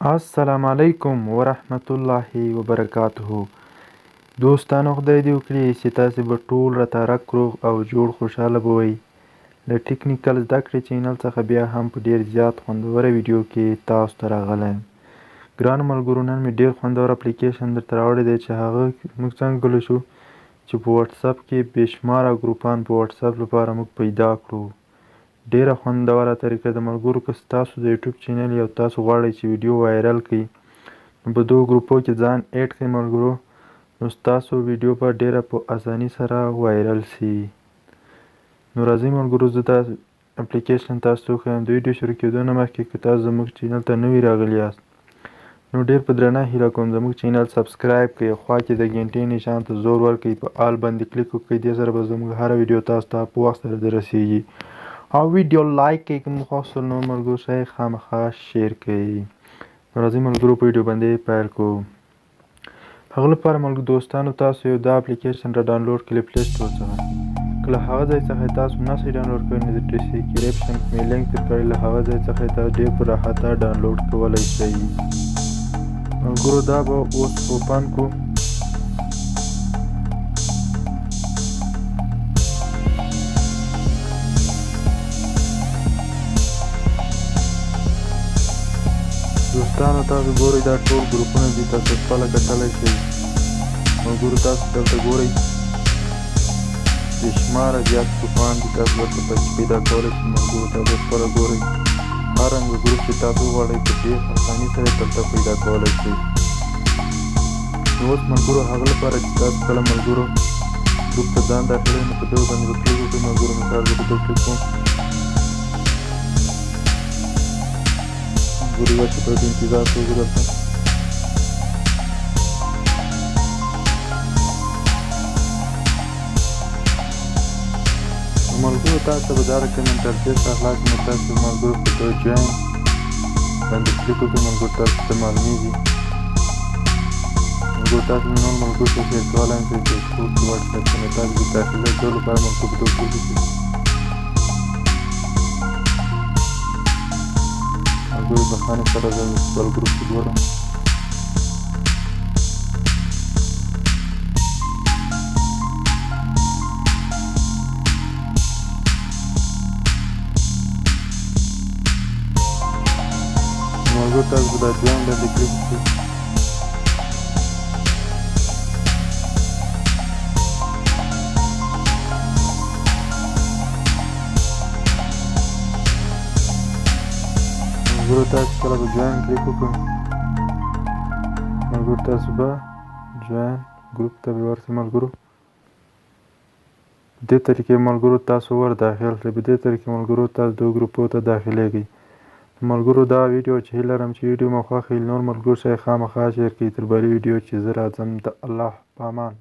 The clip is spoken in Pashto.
السلام علیکم ورحمت الله وبرکاته. دوستانو خدای دې وکړي چې تاسې به ټول راته رک روغ او جوړ خوشحاله به وئ. له ټیکنیکل زده کړې چینل څخه بیا هم په ډېر زیات خوندوره ویډیو کې تاسو ته راغلی یم. ګرانو ملګرو، نن مې ډېر خوندور اپلیکیشن درته راوړی دی چې هغه موږ څنګه کولی شو چې په واتساپ کې بېشماره ګروپان په واتساپ لپاره موږ پیدا کړو. ډېره خوندوره طریقه د ملګرو که ستاسو د یوټیوب چینل یا تاسو غواړئ چې ویډیو وایرل کړئ نو په دغو ګروپو کې ځان ایډ کړئ ملګرو، نو ستاسو ویډیو به ډېره په اساني سره وایرل سي. نو راځئ ملګرو، زه دا اپلیکیشن تاسو ته وښیم. د ویډیو شروع کېدو نه مخکې که تاسو زموږ چینل ته نوي راغلي یاست نو ډېر په درنه هیله کوم زموږ چینل سبسکرایب کړئ، خوا کې د ګنټې نشان ته زور ورکړئ، په آل باندې کلیک وکړئ. دې سره به زموږ هره ویډیو تاسو ته په وخت سره دررسیږي. او ویډیو لایک کړئ، که مو خوښ شول نو ملګرو سره یې خامخا شیر کړئ. نو راځئ ملګرو په ویډیو باندې پیل کړو. هغه لپاره ملګرو دوستانو تاسو یو دا اپلیکیشن را ډاونلوډ کړئ له پلی سټور څخه. که له هغه ځای څخه تاسو نسئ ډاونلوډ کړی نو د ډسکریپشن کې مې لینک درکړی، له هغه ځای څخه یې تاسو ډېر په راحته ډاونلوډ کولی شئ. ملګرو دا به اوس اوپن کړو. دوستانو تاسو ګورئ دا ټول ګروپونه دي، تاسو خپله کتلی شئ. ملګرو تاسو دلته ګورئ بېشماره زیات ګروپان دي، تاسو ورته پکې پیدا کولی شئ. ملګرو تاسو خپله ګورئ هر رنګه ګروپ چې تاسو وغواړئ په ډېر اساني سره یې دلته پیدا کولی شئ. نو اوس ملګرو هغه لپاره چې تاسو کله ملګرو ګروپ ته ځان داخلوئ نو په دغه باندې به کلیک وکړئ. ملګرو مثال زه په دغه کلیک کوم. ملګرو یوه شېبه د انتظار کوو دلته. نو ملګرو تاسو ته به دا رقم انټرفیس راخلاص نو تاسو ملګرو په دغه جوین باندې کلیک وکړئ. ملګرو تاسو ته معلومیږي. ملګرو تاسو نور ملګرو ته شیر کولی هم شئ، فیسبوک کې، واټساپ کې. نو تاسو د داخلېدو لپاره ملګرو په دغه کلیک وکړئ. ملګرو بخښنې سره زه خپل ګروپ کې ګورم. ملګرو تاسو به دا جوین باندې کلیک وکړئ. ملګرو تاسو کله به جوین کلیک وکړو ملګرو تاسو به جوین ګروپ ته به ورسئ. ملګرو په دې طریقې ملګرو تاسو ور داخل کړئ. په دې طریقې ملګرو تاسو دغو ګروپو ته داخلیږئ. ملګرو دا ویډیو چې هیله لرم چې ویډیو مو خوښ وي، نور ملګرو سره یې خامخا شیر کړئ. تر بلې ویډیو چې زه راځم د الله په امان.